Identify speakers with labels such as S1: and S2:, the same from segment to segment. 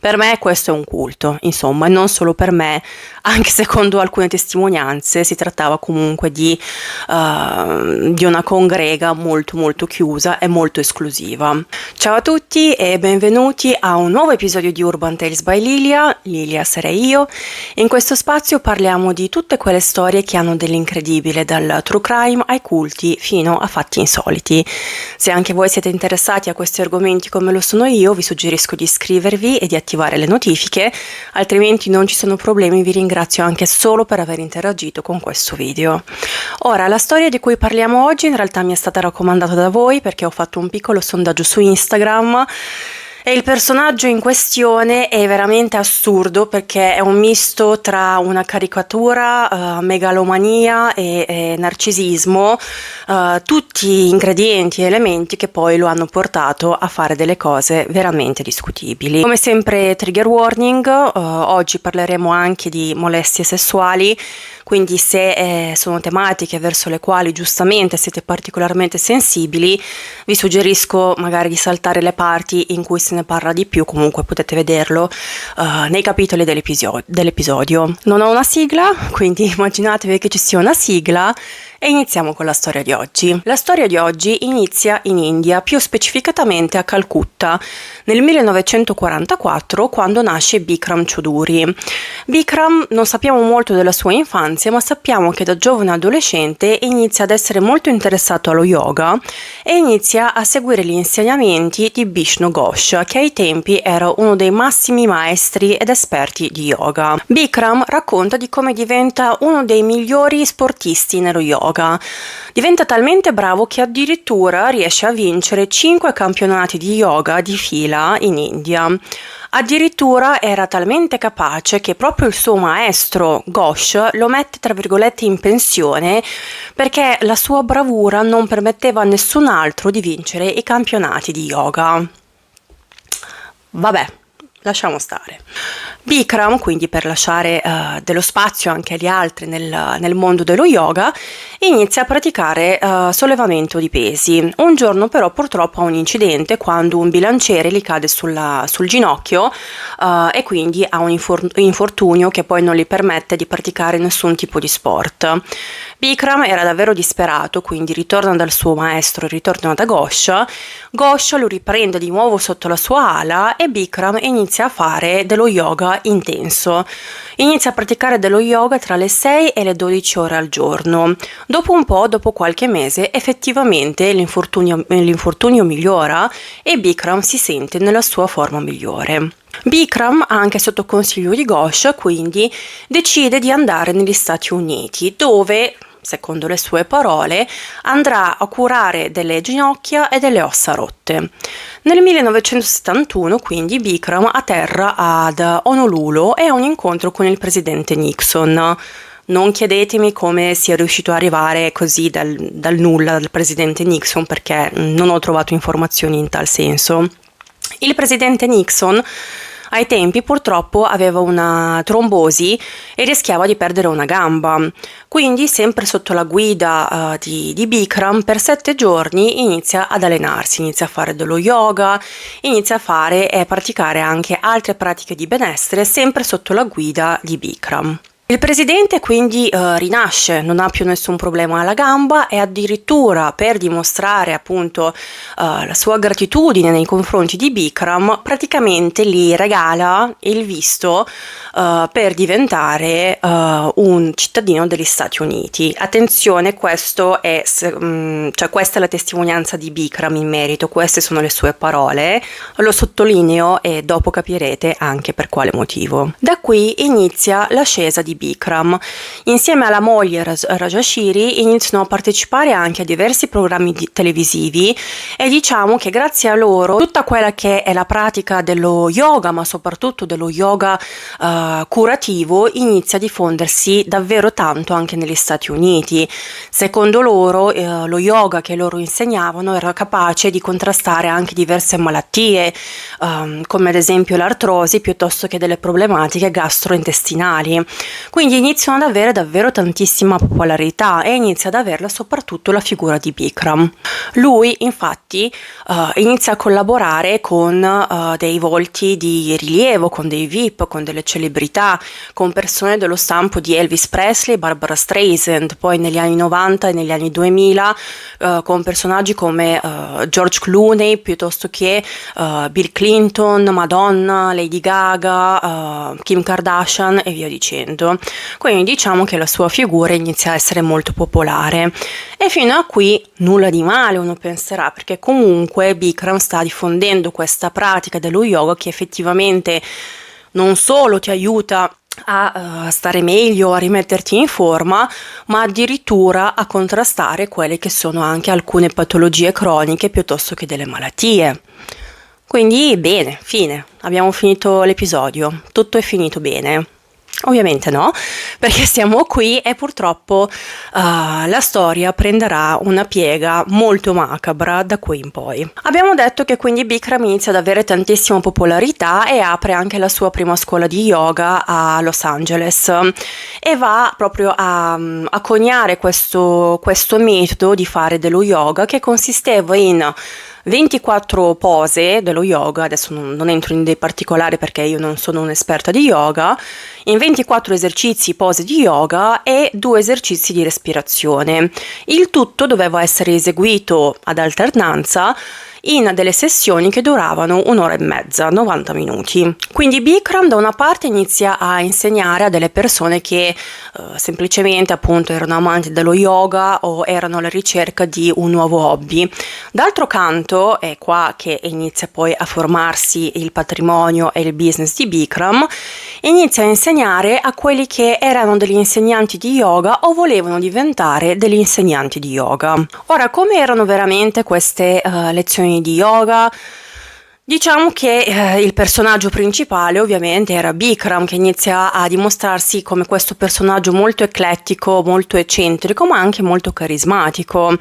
S1: Per me questo è un culto, insomma, e non solo per me, anche secondo alcune testimonianze si trattava comunque di una congrega molto molto chiusa e molto esclusiva. Ciao a tutti e benvenuti a un nuovo episodio di Urban Tales by Lilia. Lilia sarei io. In questo spazio parliamo di tutte quelle storie che hanno dell'incredibile, dal true crime ai culti fino a fatti insoliti. Se anche voi siete interessati a questi argomenti come lo sono io, vi suggerisco di iscrivervi e di attivare le notifiche, altrimenti non ci sono problemi. Vi ringrazio anche solo per aver interagito con questo video. Ora, la storia di cui parliamo oggi in realtà mi è stata raccomandata da voi perché ho fatto un piccolo sondaggio su Instagram. E il personaggio in questione è veramente assurdo perché è un misto tra una caricatura, megalomania e narcisismo, tutti ingredienti e elementi che poi lo hanno portato a fare delle cose veramente discutibili. Come sempre trigger warning, oggi parleremo anche di molestie sessuali, quindi se sono tematiche verso le quali giustamente siete particolarmente sensibili, vi suggerisco magari di saltare le parti in cui se ne parla di più. Comunque potete vederlo nei capitoli dell'episodio. Non ho una sigla, quindi immaginatevi che ci sia una sigla e iniziamo con la storia di oggi. La storia di oggi inizia in India, più specificatamente a Calcutta, nel 1944, quando nasce Bikram Choudhury. Bikram non sappiamo molto della sua infanzia, ma sappiamo che da giovane adolescente inizia ad essere molto interessato allo yoga e inizia a seguire gli insegnamenti di Vishnu Ghosh, che ai tempi era uno dei massimi maestri ed esperti di yoga. Bikram racconta di come diventa uno dei migliori sportisti nello yoga. Diventa talmente bravo che addirittura riesce a vincere 5 campionati di yoga di fila in India. Addirittura era talmente capace che proprio il suo maestro Ghosh lo mette tra virgolette in pensione perché la sua bravura non permetteva a nessun altro di vincere i campionati di yoga. Vabbè, lasciamo stare. Bikram, quindi, per lasciare dello spazio anche agli altri nel mondo dello yoga, inizia a praticare sollevamento di pesi. Un giorno però purtroppo ha un incidente quando un bilanciere gli cade sul ginocchio e quindi ha un infortunio che poi non gli permette di praticare nessun tipo di sport. Bikram era davvero disperato, quindi ritorna dal suo maestro, ritorna da Ghosh. Ghosh lo riprende di nuovo sotto la sua ala e Bikram inizia a fare dello yoga intenso. Inizia a praticare dello yoga tra le 6 e le 12 ore al giorno. Dopo qualche mese, effettivamente l'infortunio migliora e Bikram si sente nella sua forma migliore. Bikram, anche sotto consiglio di Ghosh, quindi decide di andare negli Stati Uniti, dove, secondo le sue parole, andrà a curare delle ginocchia e delle ossa rotte. Nel 1971, quindi, Bikram atterra ad Honolulu e ha un incontro con il presidente Nixon. Non chiedetemi come sia riuscito ad arrivare così dal nulla dal presidente Nixon, perché non ho trovato informazioni in tal senso. Il presidente Nixon ai tempi purtroppo aveva una trombosi e rischiava di perdere una gamba, quindi sempre sotto la guida di Bikram per 7 giorni inizia ad allenarsi, inizia a fare dello yoga, inizia a fare e praticare anche altre pratiche di benessere sempre sotto la guida di Bikram. Il presidente quindi rinasce, non ha più nessun problema alla gamba e addirittura per dimostrare appunto la sua gratitudine nei confronti di Bikram praticamente gli regala il visto per diventare un cittadino degli Stati Uniti. Attenzione, questa è la testimonianza di Bikram in merito, queste sono le sue parole, lo sottolineo e dopo capirete anche per quale motivo. Da qui inizia l'ascesa di Bikram. Insieme alla moglie Rajashri iniziano a partecipare anche a diversi programmi televisivi e diciamo che grazie a loro tutta quella che è la pratica dello yoga, ma soprattutto dello yoga curativo, inizia a diffondersi davvero tanto anche negli Stati Uniti. Secondo loro lo yoga che loro insegnavano era capace di contrastare anche diverse malattie come ad esempio l'artrosi piuttosto che delle problematiche gastrointestinali. Quindi iniziano ad avere davvero tantissima popolarità e inizia ad averla soprattutto la figura di Bikram. Lui infatti inizia a collaborare con dei volti di rilievo, con dei VIP, con delle celebrità, con persone dello stampo di Elvis Presley, Barbara Streisand, poi negli anni 90 e negli anni 2000 con personaggi come George Clooney, piuttosto che Bill Clinton, Madonna, Lady Gaga, Kim Kardashian e via dicendo. Quindi diciamo che la sua figura inizia a essere molto popolare e fino a qui nulla di male, uno penserà, perché comunque Bikram sta diffondendo questa pratica dello yoga che effettivamente non solo ti aiuta a stare meglio, a rimetterti in forma, ma addirittura a contrastare quelle che sono anche alcune patologie croniche piuttosto che delle malattie. Quindi bene, fine, abbiamo finito l'episodio, tutto è finito bene. Ovviamente no, perché siamo qui e purtroppo la storia prenderà una piega molto macabra da qui in poi. Abbiamo detto che quindi Bikram inizia ad avere tantissima popolarità e apre anche la sua prima scuola di yoga a Los Angeles e va proprio a coniare questo metodo di fare dello yoga che consisteva in 24 pose dello yoga, adesso non entro in dei particolari perché io non sono un'esperta di yoga, in 24 esercizi, pose di yoga e 2 esercizi di respirazione. Il tutto doveva essere eseguito ad alternanza in delle sessioni che duravano 1 ora e mezza, 90 minuti. Quindi Bikram da una parte inizia a insegnare a delle persone che semplicemente appunto erano amanti dello yoga o erano alla ricerca di un nuovo hobby. D'altro canto è qua che inizia poi a formarsi il patrimonio e il business di Bikram, inizia a insegnare a quelli che erano degli insegnanti di yoga o volevano diventare degli insegnanti di yoga. Ora, come erano veramente queste lezioni di yoga? Diciamo che il personaggio principale ovviamente era Bikram, che inizia a dimostrarsi come questo personaggio molto eclettico, molto eccentrico, ma anche molto carismatico.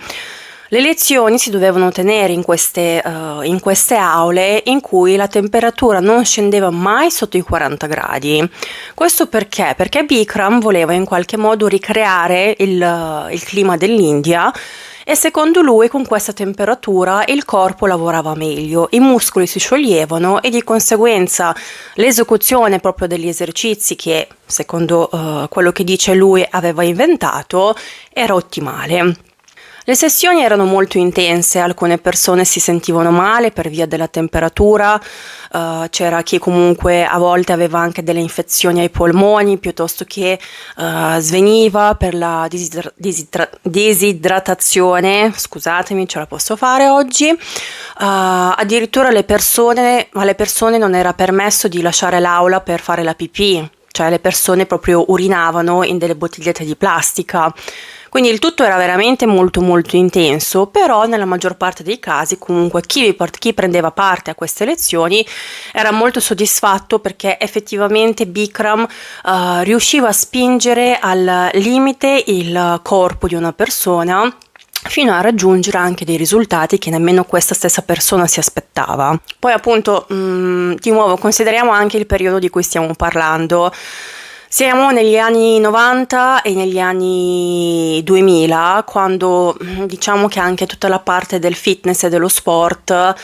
S1: Le lezioni si dovevano tenere in queste aule in cui la temperatura non scendeva mai sotto i 40 gradi. Questo perché? Perché Bikram voleva in qualche modo ricreare il clima dell'India e secondo lui con questa temperatura il corpo lavorava meglio, i muscoli si scioglievano e di conseguenza l'esecuzione proprio degli esercizi che secondo quello che dice lui aveva inventato era ottimale. Le sessioni erano molto intense, alcune persone si sentivano male per via della temperatura, c'era chi comunque a volte aveva anche delle infezioni ai polmoni piuttosto che sveniva per la disidratazione, scusatemi, ce la posso fare oggi. Addirittura alle persone non era permesso di lasciare l'aula per fare la pipì, cioè le persone proprio urinavano in delle bottigliette di plastica. Quindi il tutto era veramente molto molto intenso, però nella maggior parte dei casi comunque chi prendeva parte a queste lezioni era molto soddisfatto perché effettivamente Bikram riusciva a spingere al limite il corpo di una persona fino a raggiungere anche dei risultati che nemmeno questa stessa persona si aspettava. Poi appunto, di nuovo, consideriamo anche il periodo di cui stiamo parlando. Siamo negli anni 90 e negli anni 2000, quando diciamo che anche tutta la parte del fitness e dello sport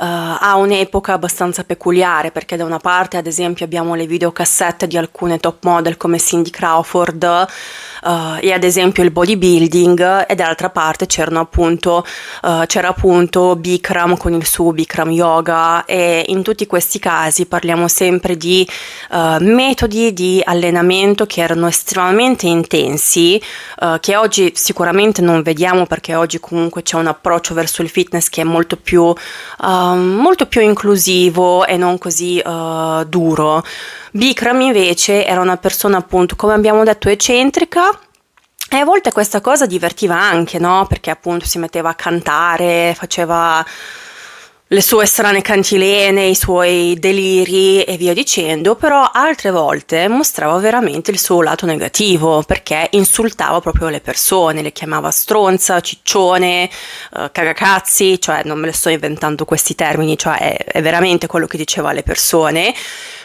S1: ha un'epoca abbastanza peculiare, perché da una parte ad esempio abbiamo le videocassette di alcune top model come Cindy Crawford e ad esempio il bodybuilding, e dall'altra parte c'era appunto Bikram con il suo Bikram Yoga, e in tutti questi casi parliamo sempre di metodi di allenamento che erano estremamente intensi, che oggi sicuramente non vediamo, perché oggi comunque c'è un approccio verso il fitness che è molto più inclusivo e non così duro. Bikram invece era una persona appunto, come abbiamo detto, eccentrica, e a volte questa cosa divertiva anche, no? Perché appunto si metteva a cantare, faceva le sue strane cantilene, i suoi deliri e via dicendo, però altre volte mostrava veramente il suo lato negativo, perché insultava proprio le persone, le chiamava stronza, ciccione, cagacazzi, cioè non me le sto inventando questi termini, cioè è veramente quello che diceva alle persone.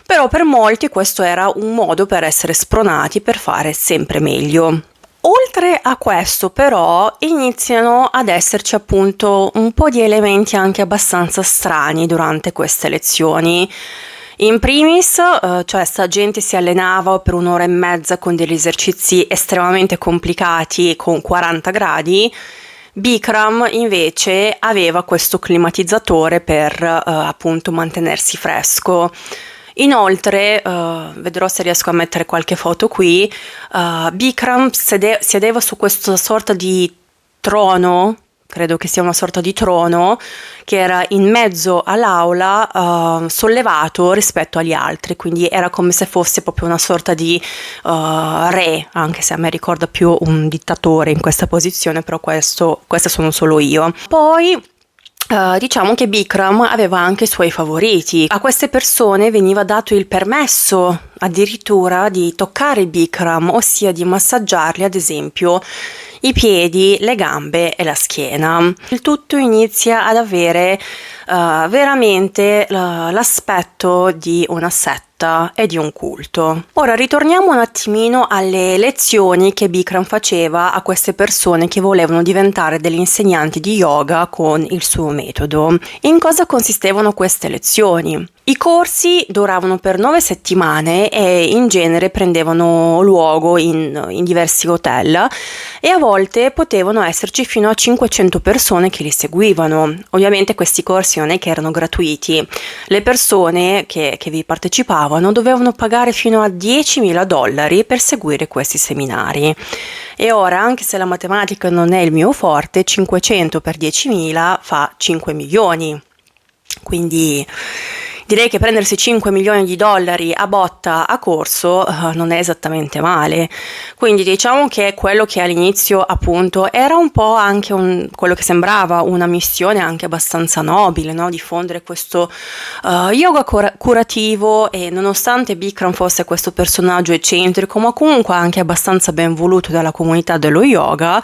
S1: Però per molti questo era un modo per essere spronati per fare sempre meglio. Oltre a questo però iniziano ad esserci appunto un po' di elementi anche abbastanza strani durante queste lezioni. In primis, cioè sta gente si allenava per 1 ora e mezza con degli esercizi estremamente complicati con 40 gradi. Bikram invece aveva questo climatizzatore per appunto mantenersi fresco. Inoltre, vedrò se riesco a mettere qualche foto qui, Bikram sedeva su questa sorta di trono, credo che sia una sorta di trono, che era in mezzo all'aula, sollevato rispetto agli altri, quindi era come se fosse proprio una sorta di re, anche se a me ricorda più un dittatore in questa posizione, però questa sono solo io. Poi diciamo che Bikram aveva anche i suoi favoriti. A queste persone veniva dato il permesso addirittura di toccare Bikram, ossia di massaggiarli, ad esempio, i piedi, le gambe e la schiena. Il tutto inizia ad avere veramente l'aspetto di una setta e di un culto. Ora ritorniamo un attimino alle lezioni che Bikram faceva a queste persone che volevano diventare degli insegnanti di yoga con il suo metodo. In cosa consistevano queste lezioni? I corsi duravano per 9 settimane e in genere prendevano luogo in diversi hotel e a volte potevano esserci fino a 500 persone che li seguivano. Ovviamente questi corsi non è che erano gratuiti, le persone che vi partecipavano dovevano pagare fino a $10.000 per seguire questi seminari. E ora, anche se la matematica non è il mio forte, 500 per 10.000 fa 5 milioni. Quindi direi che prendersi 5 milioni di dollari a botta a corso non è esattamente male. Quindi diciamo che quello che all'inizio appunto era un po' anche quello che sembrava una missione anche abbastanza nobile, no? Diffondere questo yoga curativo, e nonostante Bikram fosse questo personaggio eccentrico ma comunque anche abbastanza ben voluto dalla comunità dello yoga,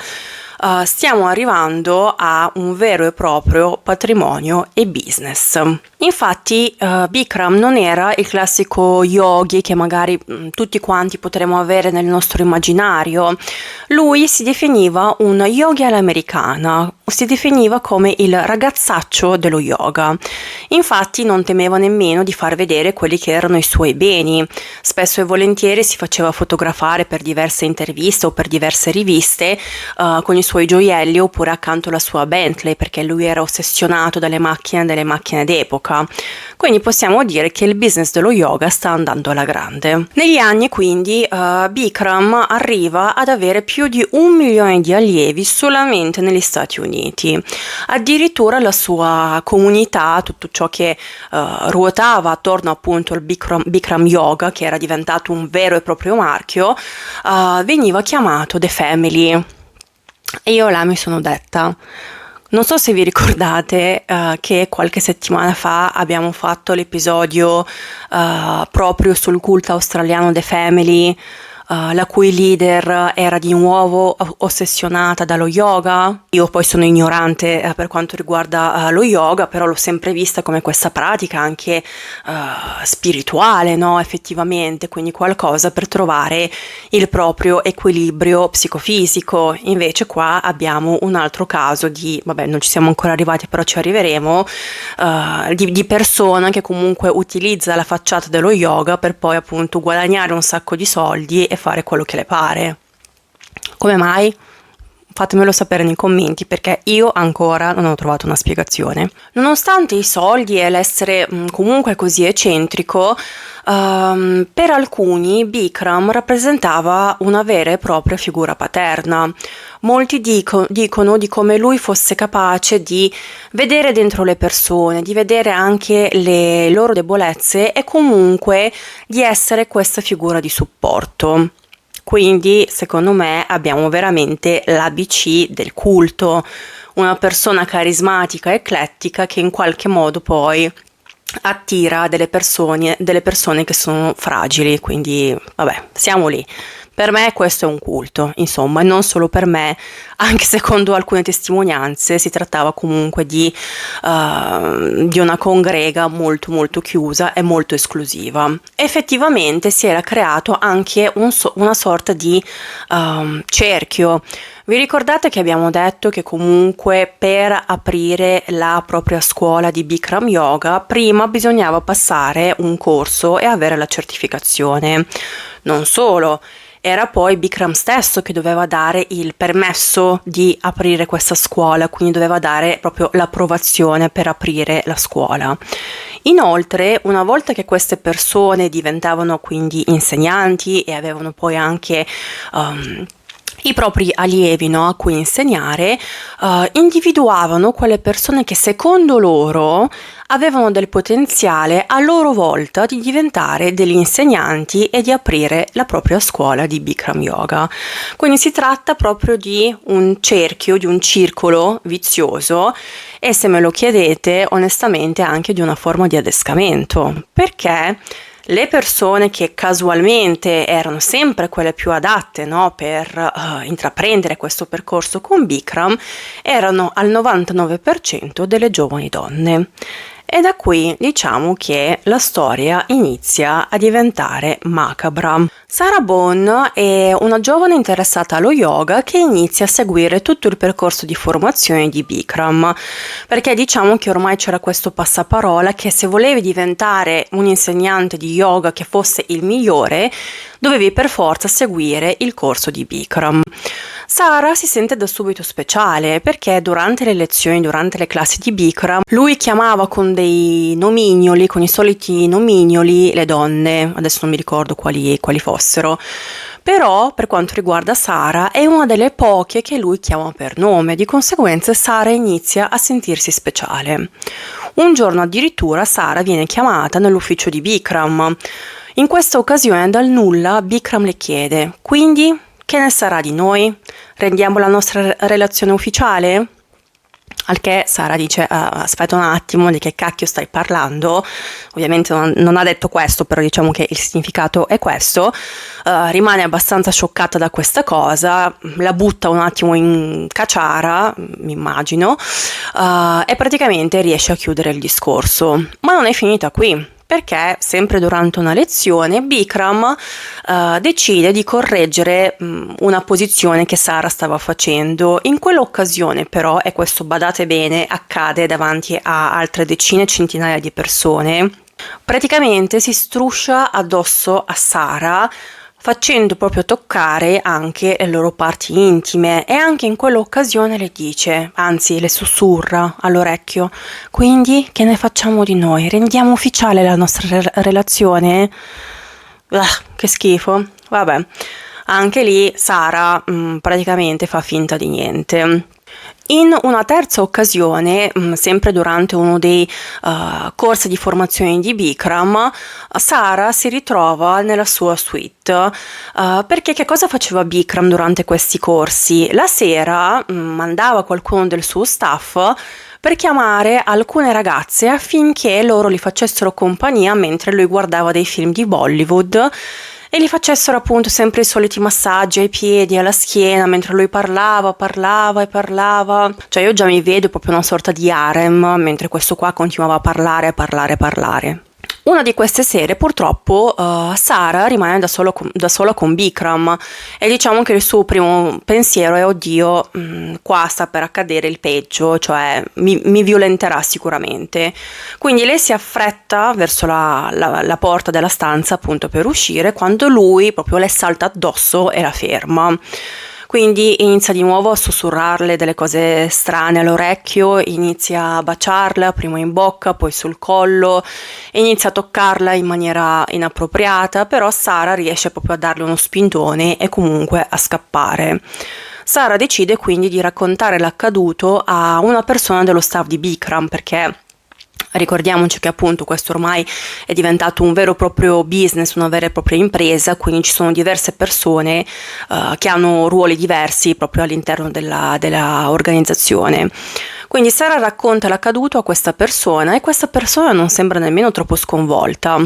S1: stiamo arrivando a un vero e proprio patrimonio e business. Infatti Bikram non era il classico yogi che magari tutti quanti potremmo avere nel nostro immaginario. Lui si definiva un yogi all'americana, si definiva come il ragazzaccio dello yoga. Infatti non temeva nemmeno di far vedere quelli che erano i suoi beni. Spesso e volentieri si faceva fotografare per diverse interviste o per diverse riviste con i suoi gioielli oppure accanto alla sua Bentley, perché lui era ossessionato delle macchine d'epoca. Quindi possiamo dire che il business dello yoga sta andando alla grande. Negli anni quindi Bikram arriva ad avere più di 1 milione di allievi solamente negli Stati Uniti. Addirittura la sua comunità, tutto ciò che ruotava attorno appunto al Bikram Yoga, che era diventato un vero e proprio marchio, veniva chiamato The Family. E io là mi sono detta, non so se vi ricordate che qualche settimana fa abbiamo fatto l'episodio proprio sul culto australiano The Family, la cui leader era di nuovo ossessionata dallo yoga. Io poi sono ignorante per quanto riguarda lo yoga, però l'ho sempre vista come questa pratica anche spirituale, no? Effettivamente, quindi qualcosa per trovare il proprio equilibrio psicofisico. Invece qua abbiamo un altro caso non ci siamo ancora arrivati, però ci arriveremo, di persona che comunque utilizza la facciata dello yoga per poi appunto guadagnare un sacco di soldi e fare quello che le pare. Come mai? Fatemelo sapere nei commenti, perché io ancora non ho trovato una spiegazione. Nonostante i soldi e l'essere comunque così eccentrico, per alcuni Bikram rappresentava una vera e propria figura paterna. Molti dicono di come lui fosse capace di vedere dentro le persone, di vedere anche le loro debolezze e comunque di essere questa figura di supporto. Quindi, secondo me, abbiamo veramente l'ABC del culto, una persona carismatica, eclettica, che in qualche modo poi attira delle persone che sono fragili, quindi vabbè, siamo lì. Per me questo è un culto, insomma, e non solo per me, anche secondo alcune testimonianze si trattava comunque di una congrega molto molto chiusa e molto esclusiva. Effettivamente si era creato anche una sorta di cerchio. Vi ricordate che abbiamo detto che comunque per aprire la propria scuola di Bikram Yoga prima bisognava passare un corso e avere la certificazione? Non solo, era poi Bikram stesso che doveva dare il permesso di aprire questa scuola, quindi doveva dare proprio l'approvazione per aprire la scuola. Inoltre, una volta che queste persone diventavano quindi insegnanti e avevano poi anche i propri allievi, no, a cui insegnare, individuavano quelle persone che secondo loro avevano del potenziale a loro volta di diventare degli insegnanti e di aprire la propria scuola di Bikram Yoga. Quindi si tratta proprio di un cerchio, di un circolo vizioso e, se me lo chiedete, onestamente anche di una forma di adescamento, perché le persone che casualmente erano sempre quelle più adatte, no, per intraprendere questo percorso con Bikram erano al 99% delle giovani donne. E da qui diciamo che la storia inizia a diventare macabra. Sarah Bone è una giovane interessata allo yoga che inizia a seguire tutto il percorso di formazione di Bikram, perché diciamo che ormai c'era questo passaparola che se volevi diventare un insegnante di yoga che fosse il migliore, dovevi per forza seguire il corso di Bikram. Sara si sente da subito speciale perché durante le lezioni, durante le classi di Bikram, lui chiamava con dei nomignoli, con i soliti nomignoli, le donne, adesso non mi ricordo quali fossero. Però, per quanto riguarda Sara, è una delle poche che lui chiama per nome, di conseguenza Sara inizia a sentirsi speciale. Un giorno addirittura Sara viene chiamata nell'ufficio di Bikram. In questa occasione, dal nulla, Bikram le chiede: quindi, che ne sarà di noi? Rendiamo la nostra relazione ufficiale? Al che Sara dice: aspetta un attimo, di che cacchio stai parlando? Ovviamente non ha detto questo, però diciamo che il significato è questo. Rimane abbastanza scioccata da questa cosa, la butta un attimo in caciara, mi immagino, e praticamente riesce a chiudere il discorso. Ma non è finita qui, perché sempre durante una lezione Bikram decide di correggere una posizione che Sara stava facendo. In quell'occasione però, e questo badate bene, accade davanti a altre decine, centinaia di persone, praticamente si struscia addosso a Sara, facendo proprio toccare anche le loro parti intime, e anche in quell'occasione le dice, anzi le sussurra all'orecchio: quindi che ne facciamo di noi? Rendiamo ufficiale la nostra relazione? Che schifo. Vabbè, anche lì Sara praticamente fa finta di niente. In una terza occasione, sempre durante uno dei corsi di formazione di Bikram, Sara si ritrova nella sua suite, perché che cosa faceva Bikram durante questi corsi? La sera mandava qualcuno del suo staff per chiamare alcune ragazze affinché loro gli facessero compagnia mentre lui guardava dei film di Bollywood e gli facessero appunto sempre i soliti massaggi ai piedi, alla schiena, mentre lui parlava. Cioè io già mi vedo proprio una sorta di harem, mentre questo qua continuava a parlare. Una di queste sere purtroppo Sara rimane da sola con Bikram e diciamo che il suo primo pensiero è: oddio, qua sta per accadere il peggio, cioè mi violenterà sicuramente. Quindi lei si affretta verso la porta della stanza appunto per uscire, quando lui proprio le salta addosso e la ferma. Quindi inizia di nuovo a sussurrarle delle cose strane all'orecchio, inizia a baciarla, prima in bocca, poi sul collo, inizia a toccarla in maniera inappropriata, però Sara riesce proprio a darle uno spintone e comunque a scappare. Sara decide quindi di raccontare l'accaduto a una persona dello staff di Bikram, perché ricordiamoci che appunto questo ormai è diventato un vero e proprio business, una vera e propria impresa, quindi ci sono diverse persone che hanno ruoli diversi proprio all'interno della organizzazione. Quindi Sara racconta l'accaduto a questa persona e questa persona non sembra nemmeno troppo sconvolta.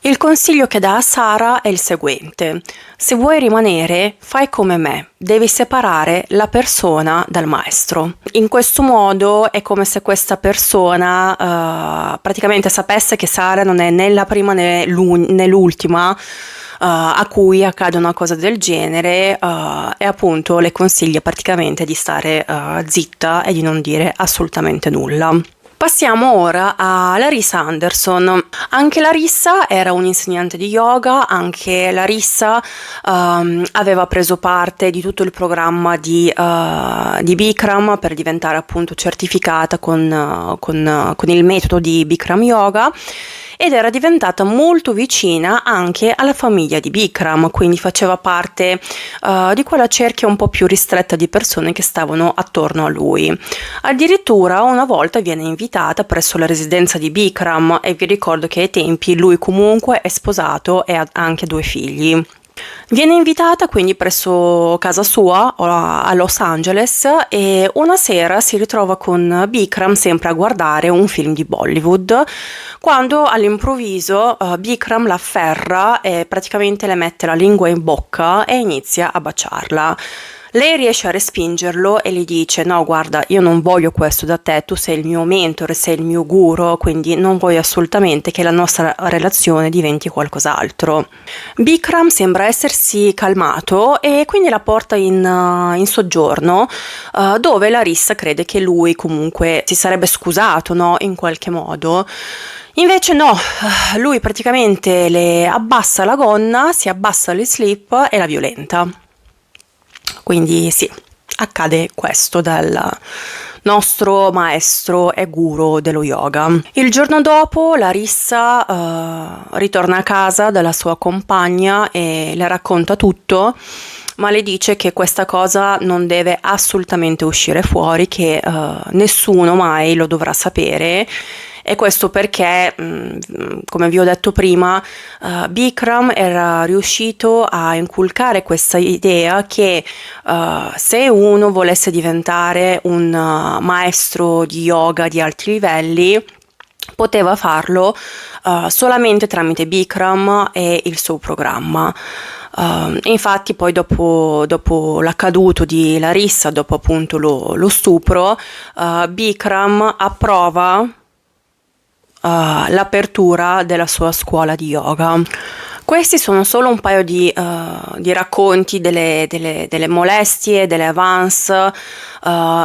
S1: Il consiglio che dà a Sara è il seguente: se vuoi rimanere, fai come me, devi separare la persona dal maestro. In questo modo è come se questa persona praticamente sapesse che Sara non è né la prima né l'ultima a cui accade una cosa del genere, e appunto le consiglia praticamente di stare zitta e di non dire assolutamente nulla. Passiamo ora a Larissa Anderson. Anche Larissa era un'insegnante di yoga, anche Larissa aveva preso parte di tutto il programma di Bikram per diventare appunto certificata con il metodo di Bikram Yoga, ed era diventata molto vicina anche alla famiglia di Bikram, quindi faceva parte di quella cerchia un po' più ristretta di persone che stavano attorno a lui. Addirittura una volta viene invitata presso la residenza di Bikram, e vi ricordo che ai tempi lui comunque è sposato e ha anche 2 figli. Viene invitata quindi presso casa sua a Los Angeles, e una sera si ritrova con Bikram sempre a guardare un film di Bollywood, quando all'improvviso Bikram la afferra e praticamente le mette la lingua in bocca e inizia a baciarla. Lei riesce a respingerlo e gli dice: no, guarda, io non voglio questo da te, tu sei il mio mentore, sei il mio guru, quindi non voglio assolutamente che la nostra relazione diventi qualcos'altro. Bikram sembra essersi calmato e quindi la porta in soggiorno, dove Larissa crede che lui comunque si sarebbe scusato, no, in qualche modo. Invece no, lui praticamente le abbassa la gonna, si abbassa le slip e la violenta. Quindi sì, accade questo dal nostro maestro e guru dello yoga. Il giorno dopo Larissa ritorna a casa dalla sua compagna e le racconta tutto, ma le dice che questa cosa non deve assolutamente uscire fuori, che nessuno mai lo dovrà sapere. E questo perché, come vi ho detto prima, Bikram era riuscito a inculcare questa idea che se uno volesse diventare un maestro di yoga di alti livelli, poteva farlo solamente tramite Bikram e il suo programma. Infatti poi dopo l'accaduto di Larissa, dopo appunto lo stupro, Bikram approva l'apertura della sua scuola di yoga. Questi sono solo un paio di racconti delle molestie, delle avance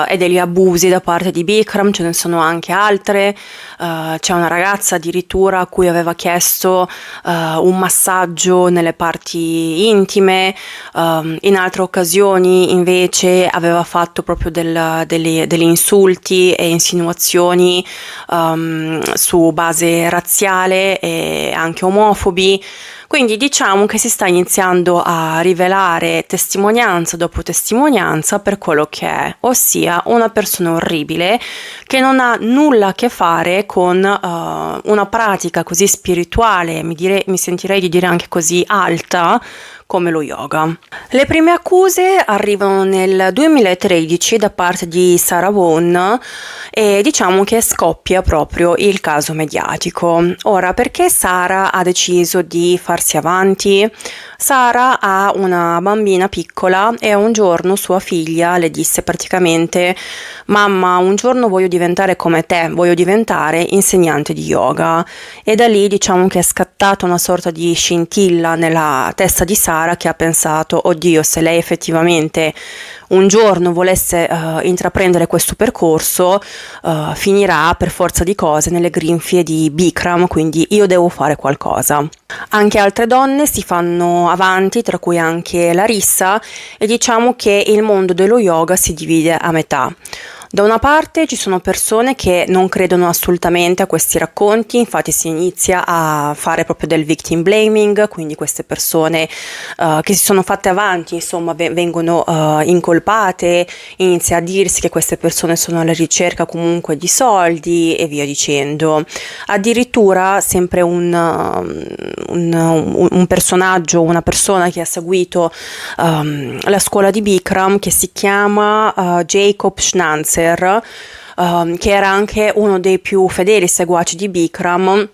S1: e degli abusi da parte di Bikram. Ce ne sono anche altre. C'è una ragazza addirittura a cui aveva chiesto un massaggio nelle parti intime. In altre occasioni invece aveva fatto proprio degli insulti e insinuazioni su base razziale e anche omofobi. Quindi diciamo che si sta iniziando a rivelare testimonianza dopo testimonianza per quello che è, ossia una persona orribile che non ha nulla a che fare con una pratica così spirituale, mi sentirei di dire anche così alta, come lo yoga. Le prime accuse arrivano nel 2013 da parte di Sarah Vaughan e diciamo che scoppia proprio il caso mediatico. Ora, perché Sara ha deciso di farsi avanti? Sara ha una bambina piccola e un giorno sua figlia le disse praticamente: mamma, un giorno voglio diventare come te, voglio diventare insegnante di yoga. E da lì diciamo che è scattata una sorta di scintilla nella testa di Sara, che ha pensato: oddio, se lei effettivamente un giorno volesse intraprendere questo percorso, finirà per forza di cose nelle grinfie di Bikram, quindi io devo fare qualcosa. Anche altre donne si fanno avanti, tra cui anche Larissa, e diciamo che il mondo dello yoga si divide a metà. Da una parte ci sono persone che non credono assolutamente a questi racconti, infatti si inizia a fare proprio del victim blaming, quindi queste persone che si sono fatte avanti, insomma, vengono incolpate, inizia a dirsi che queste persone sono alla ricerca comunque di soldi e via dicendo. Addirittura sempre un personaggio, una persona che ha seguito la scuola di Bikram, che si chiama Jacob Schnanzer, che era anche uno dei più fedeli seguaci di Bikram,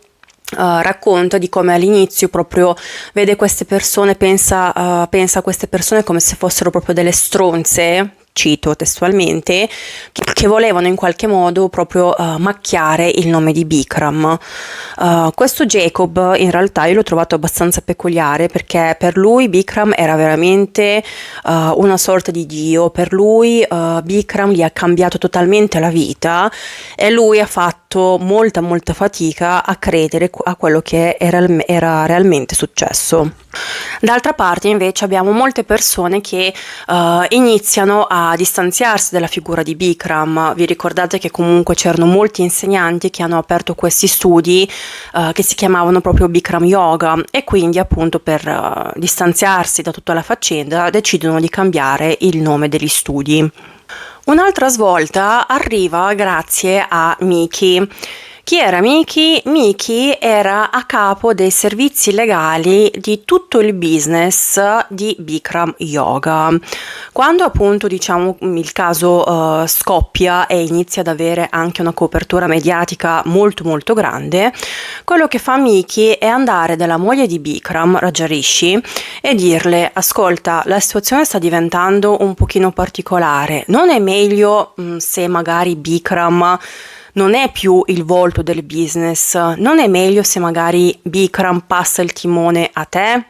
S1: racconta di come all'inizio proprio vede queste persone, pensa a queste persone come se fossero proprio delle stronze, cito testualmente, che volevano in qualche modo proprio macchiare il nome di Bikram. Questo Jacob in realtà io l'ho trovato abbastanza peculiare, perché per lui Bikram era veramente una sorta di dio. Per lui Bikram gli ha cambiato totalmente la vita e lui ha fatto molta fatica a credere a quello che era realmente successo. D'altra parte invece abbiamo molte persone che iniziano a distanziarsi dalla figura di Bikram. Vi ricordate che comunque c'erano molti insegnanti che hanno aperto questi studi che si chiamavano proprio Bikram Yoga, e quindi appunto per distanziarsi da tutta la faccenda decidono di cambiare il nome degli studi. Un'altra svolta arriva grazie a Miki. Chi era Miki? Miki era a capo dei servizi legali di tutto il business di Bikram Yoga. Quando appunto diciamo il caso scoppia e inizia ad avere anche una copertura mediatica molto grande, quello che fa Miki è andare dalla moglie di Bikram, Rajarishi, e dirle: ascolta, la situazione sta diventando un pochino particolare, non è meglio se magari Bikram non è più il volto del business, non è meglio se magari Bikram passa il timone a te?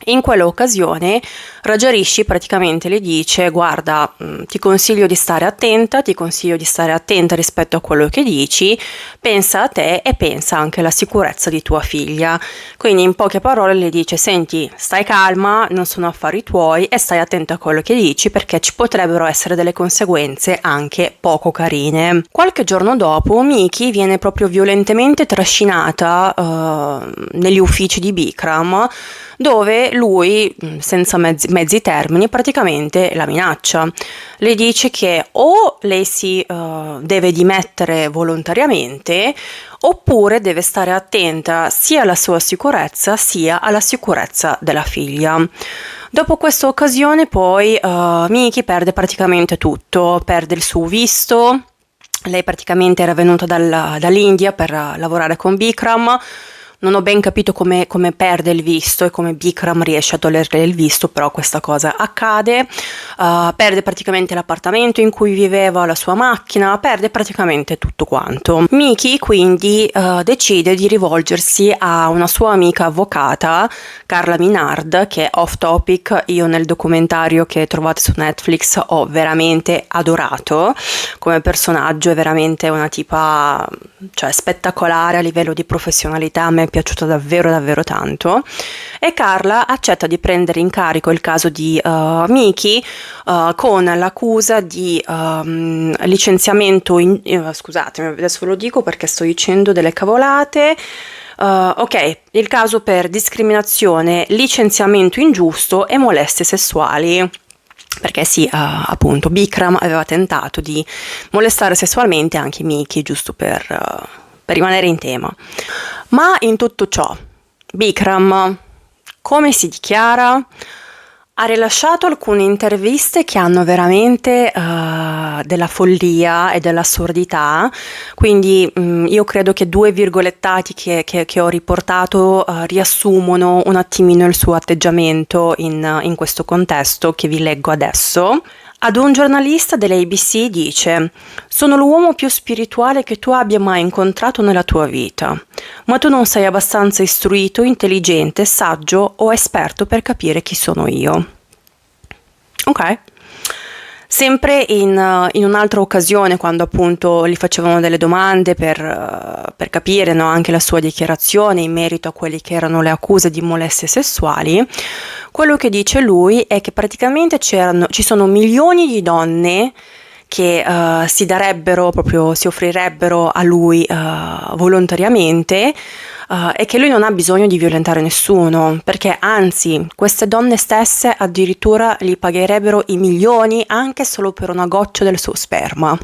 S1: In quell'occasione Rajarishi praticamente le dice: guarda, ti consiglio di stare attenta, rispetto a quello che dici, pensa a te e pensa anche alla sicurezza di tua figlia. Quindi in poche parole le dice: senti, stai calma, non sono affari tuoi e stai attento a quello che dici, perché ci potrebbero essere delle conseguenze anche poco carine. Qualche giorno dopo Miki viene proprio violentemente trascinata negli uffici di Bikram, dove lui, senza mezzi termini, praticamente la minaccia. Le dice che o lei si deve dimettere volontariamente, oppure deve stare attenta sia alla sua sicurezza sia alla sicurezza della figlia. Dopo questa occasione poi Miki perde praticamente tutto, perde il suo visto. Lei praticamente era venuta dall'India per lavorare con Bikram. Non ho ben capito come perde il visto e come Bikram riesce a toglierle il visto, però questa cosa accade. Perde praticamente l'appartamento in cui viveva, la sua macchina, perde praticamente tutto quanto. Miki quindi decide di rivolgersi a una sua amica avvocata, Carla Minard, che off topic io nel documentario che trovate su Netflix ho veramente adorato come personaggio. È veramente una tipa, cioè, spettacolare a livello di professionalità. A me è piaciuta davvero tanto, e Carla accetta di prendere in carico il caso di Miki con l'accusa di licenziamento scusatemi, adesso ve lo dico perché sto dicendo delle cavolate. Ok, il caso per discriminazione, licenziamento ingiusto e molestie sessuali. Perché sì, appunto, Bikram aveva tentato di molestare sessualmente anche Miki, giusto per rimanere in tema. Ma in tutto ciò, Bikram, come si dichiara, ha rilasciato alcune interviste che hanno veramente della follia e dell'assurdità. Quindi io credo che due virgolettati che ho riportato riassumono un attimino il suo atteggiamento in questo contesto che vi leggo adesso. Ad un giornalista dell'ABC dice: sono l'uomo più spirituale che tu abbia mai incontrato nella tua vita, ma tu non sei abbastanza istruito, intelligente, saggio o esperto per capire chi sono io. Ok. Sempre in un'altra occasione, quando appunto gli facevano delle domande per capire, no, anche la sua dichiarazione in merito a quelle che erano le accuse di molestie sessuali, quello che dice lui è che praticamente ci sono milioni di donne che si offrirebbero a lui volontariamente, e che lui non ha bisogno di violentare nessuno, perché anzi queste donne stesse addirittura gli pagherebbero i milioni anche solo per una goccia del suo sperma.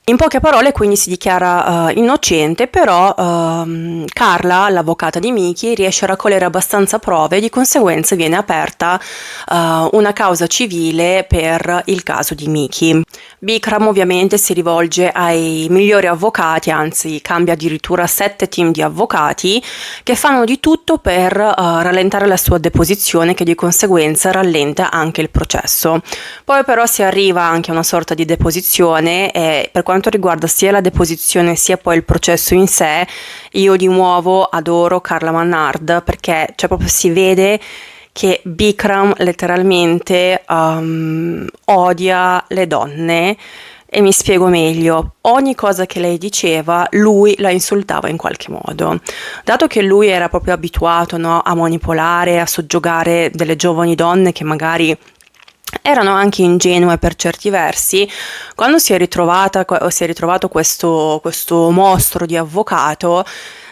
S1: In poche parole quindi si dichiara innocente, però Carla, l'avvocata di Miki, riesce a raccogliere abbastanza prove e di conseguenza viene aperta una causa civile per il caso di Miki. Bikram ovviamente si rivolge ai migliori avvocati, anzi cambia addirittura 7 team di avvocati che fanno di tutto per rallentare la sua deposizione, che di conseguenza rallenta anche il processo. Poi però si arriva anche a una sorta di deposizione e per quanto riguarda sia la deposizione sia poi il processo in sé, io di nuovo adoro Carla Mannard perché cioè proprio si vede che Bikram letteralmente odia le donne e mi spiego meglio. Ogni cosa che lei diceva, lui la insultava in qualche modo. Dato che lui era proprio abituato, no, a manipolare, a soggiogare delle giovani donne che magari erano anche ingenue per certi versi, quando si è ritrovato questo mostro di avvocato,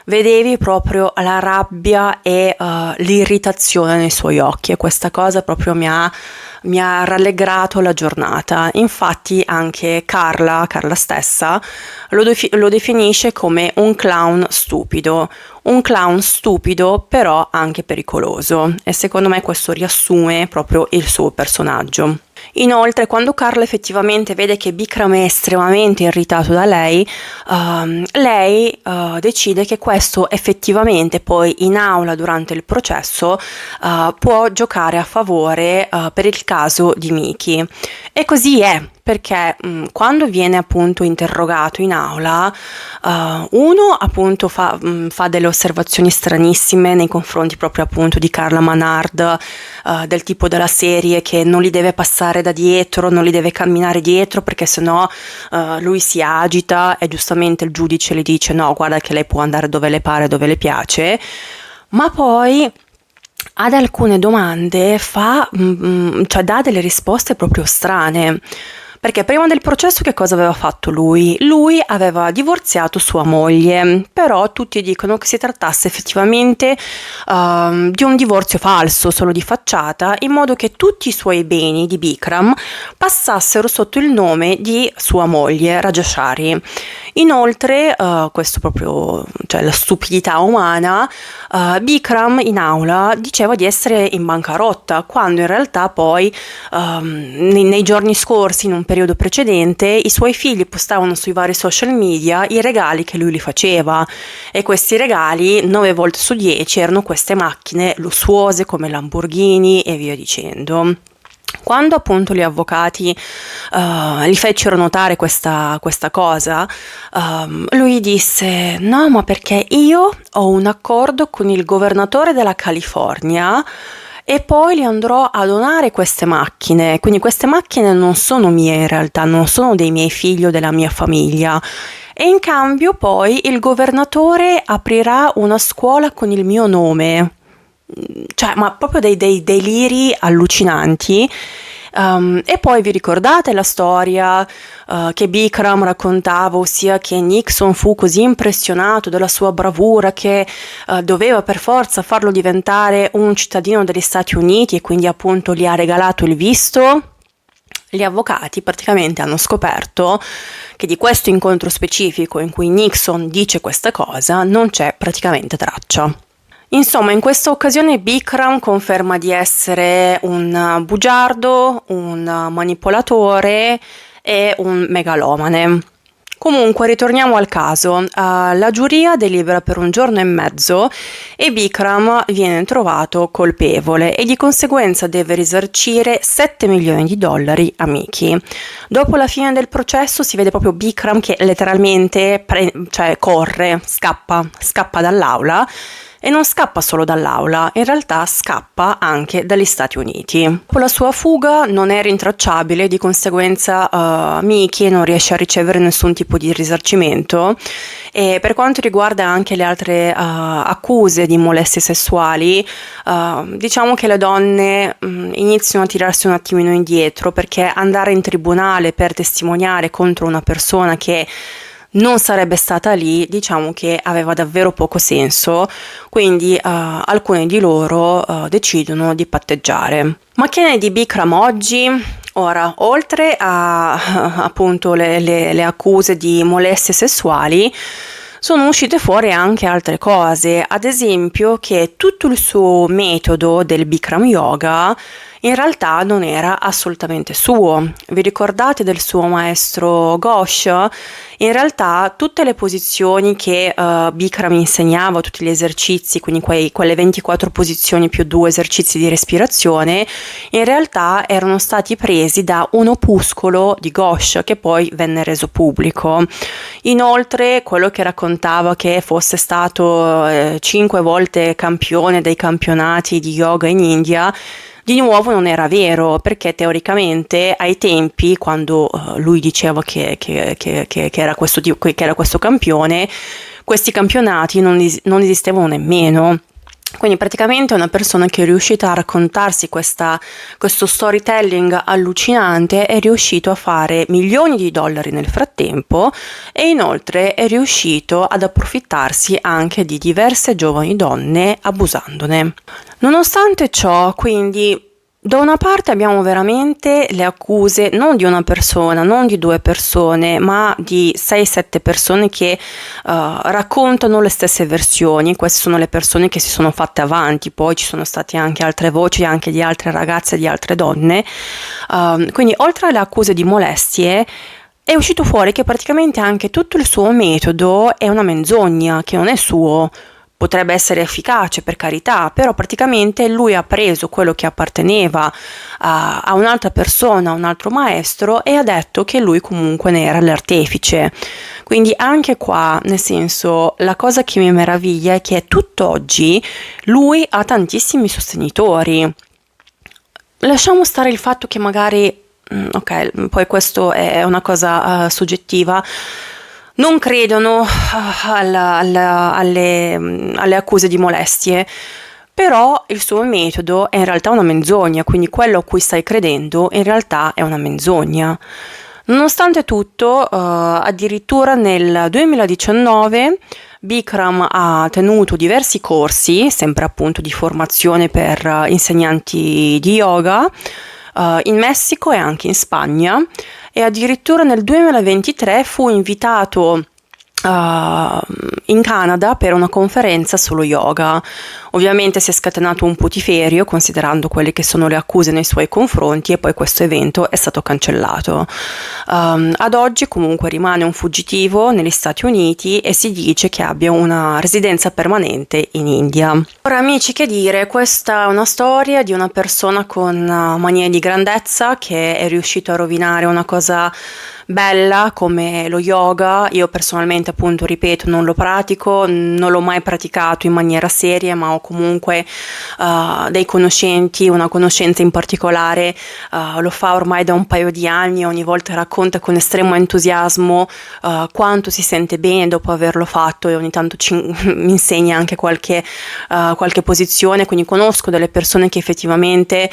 S1: vedevi proprio la rabbia e l'irritazione nei suoi occhi e questa cosa proprio mi ha rallegrato la giornata. Infatti anche Carla stessa lo definisce come un clown stupido però anche pericoloso e secondo me questo riassume proprio il suo personaggio. Inoltre, quando Carla effettivamente vede che Bikram è estremamente irritato da lei, lei decide che questo effettivamente poi in aula durante il processo può giocare a favore per il caso di Miki. E così è, perché quando viene appunto interrogato in aula, uno appunto fa delle osservazioni stranissime nei confronti proprio appunto di Carla Mannard, del tipo della serie che non li deve passare da dietro, non li deve camminare dietro perché sennò lui si agita e giustamente il giudice le dice no, guarda che lei può andare dove le pare, dove le piace, ma poi ad alcune domande cioè dà delle risposte proprio strane. Perché prima del processo che cosa aveva fatto lui? Lui aveva divorziato sua moglie, però tutti dicono che si trattasse effettivamente di un divorzio falso, solo di facciata, in modo che tutti i suoi beni di Bikram passassero sotto il nome di sua moglie, Rajashari. Inoltre, questo proprio, cioè la stupidità umana, Bikram in aula diceva di essere in bancarotta, quando in realtà poi nei giorni scorsi, in un periodo precedente, i suoi figli postavano sui vari social media i regali che lui li faceva e questi regali 9 volte su 10 erano queste macchine lussuose come Lamborghini e via dicendo. Quando appunto gli avvocati gli fecero notare questa cosa, lui disse no, ma perché io ho un accordo con il governatore della California e poi gli andrò a donare queste macchine, quindi queste macchine non sono mie in realtà, non sono dei miei figli o della mia famiglia. E in cambio poi il governatore aprirà una scuola con il mio nome. Cioè, ma proprio dei deliri allucinanti. E poi vi ricordate la storia che Bikram raccontava, ossia che Nixon fu così impressionato dalla sua bravura che doveva per forza farlo diventare un cittadino degli Stati Uniti e quindi appunto gli ha regalato il visto? Gli avvocati praticamente hanno scoperto che di questo incontro specifico in cui Nixon dice questa cosa non c'è praticamente traccia. Insomma, in questa occasione Bikram conferma di essere un bugiardo, un manipolatore e un megalomane. Comunque, ritorniamo al caso. La giuria delibera per 1 giorno e mezzo e Bikram viene trovato colpevole e di conseguenza deve risarcire $7 milioni a Miki. Dopo la fine del processo si vede proprio Bikram che letteralmente corre, scappa dall'aula. E non scappa solo dall'aula, in realtà scappa anche dagli Stati Uniti. Dopo la sua fuga non è rintracciabile, di conseguenza Miki non riesce a ricevere nessun tipo di risarcimento. E per quanto riguarda anche le altre accuse di molestie sessuali, diciamo che le donne iniziano a tirarsi un attimino indietro, perché andare in tribunale per testimoniare contro una persona che non sarebbe stata lì, diciamo che aveva davvero poco senso, quindi alcune di loro decidono di patteggiare. Ma che ne è di Bikram oggi? Ora, oltre a appunto le accuse di molestie sessuali, sono uscite fuori anche altre cose, ad esempio che tutto il suo metodo del Bikram Yoga in realtà non era assolutamente suo. Vi ricordate del suo maestro Ghosh? In realtà tutte le posizioni che Bikram insegnava, tutti gli esercizi, quindi quelle 24 posizioni più 2 esercizi di respirazione, in realtà erano stati presi da un opuscolo di Ghosh che poi venne reso pubblico. Inoltre, quello che raccontava che fosse stato 5 volte campione dei campionati di yoga in India, di nuovo non era vero, perché teoricamente ai tempi, quando lui diceva che era che era questo campione, questi campionati non esistevano nemmeno. Quindi praticamente è una persona che è riuscita a raccontarsi questo storytelling allucinante, è riuscito a fare milioni di dollari nel frattempo e inoltre è riuscito ad approfittarsi anche di diverse giovani donne abusandone. Nonostante ciò, quindi, da una parte abbiamo veramente le accuse non di una persona, non di 2 persone, ma di 6-7 persone che raccontano le stesse versioni. Queste sono le persone che si sono fatte avanti, poi ci sono state anche altre voci, anche di altre ragazze e di altre donne. Quindi oltre alle accuse di molestie, è uscito fuori che praticamente anche tutto il suo metodo è una menzogna, che non è suo. Potrebbe essere efficace, per carità, però praticamente lui ha preso quello che apparteneva a un'altra persona, a un altro maestro, e ha detto che lui comunque ne era l'artefice. Quindi anche qua, nel senso, la cosa che mi meraviglia è che tutt'oggi lui ha tantissimi sostenitori. Lasciamo stare il fatto che magari, ok, poi questo è una cosa soggettiva, non credono alle accuse di molestie, però il suo metodo è in realtà una menzogna, quindi quello a cui stai credendo in realtà è una menzogna. Nonostante tutto, addirittura nel 2019 Bikram ha tenuto diversi corsi, sempre appunto di formazione per insegnanti di yoga, in Messico e anche in Spagna, e addirittura nel 2023 fu invitato in Canada per una conferenza solo yoga. Ovviamente si è scatenato un putiferio considerando quelle che sono le accuse nei suoi confronti, e poi questo evento è stato cancellato. Ad oggi comunque rimane un fuggitivo negli Stati Uniti e si dice che abbia una residenza permanente in India. Ora amici, che dire, questa è una storia di una persona con manie di grandezza che è riuscito a rovinare una cosa bella come lo yoga. Io personalmente, appunto, ripeto, non lo pratico, non l'ho mai praticato in maniera seria, ma ho comunque dei conoscenti, una conoscenza in particolare lo fa ormai da un paio di anni, ogni volta racconta con estremo entusiasmo quanto si sente bene dopo averlo fatto, e ogni tanto mi insegna anche qualche posizione, quindi conosco delle persone che effettivamente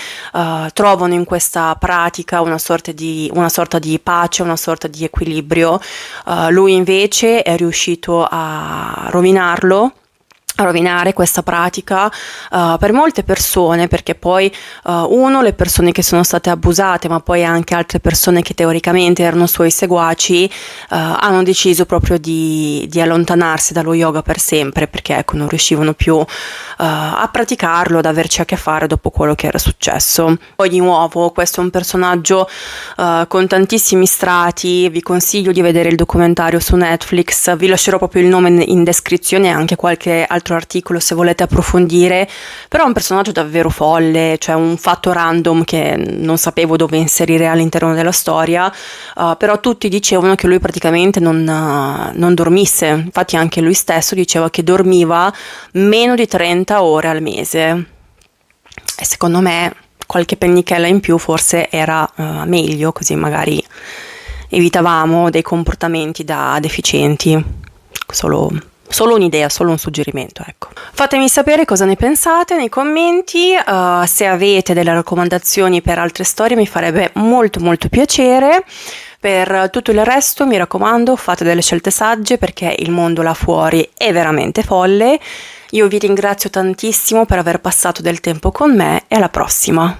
S1: trovano in questa pratica una sorta di pace, una sorta di equilibrio. Lui invece è riuscito a rovinare questa pratica per molte persone, perché poi le persone che sono state abusate, ma poi anche altre persone che teoricamente erano suoi seguaci, hanno deciso proprio di allontanarsi dallo yoga per sempre, perché ecco, non riuscivano più a praticarlo, ad averci a che fare dopo quello che era successo. Poi di nuovo, questo è un personaggio con tantissimi strati. Vi consiglio di vedere il documentario su Netflix, vi lascerò proprio il nome in descrizione e anche qualche altro articolo se volete approfondire. Però è un personaggio davvero folle, cioè un fatto random che non sapevo dove inserire all'interno della storia, però tutti dicevano che lui praticamente non dormisse. Infatti anche lui stesso diceva che dormiva meno di 30 ore al mese, e secondo me qualche pennichella in più forse era meglio, così magari evitavamo dei comportamenti da deficienti. Solo un'idea, solo un suggerimento, ecco. Fatemi sapere cosa ne pensate nei commenti, se avete delle raccomandazioni per altre storie mi farebbe molto molto piacere. Per tutto il resto, mi raccomando, fate delle scelte sagge, perché il mondo là fuori è veramente folle. Io vi ringrazio tantissimo per aver passato del tempo con me, e alla prossima!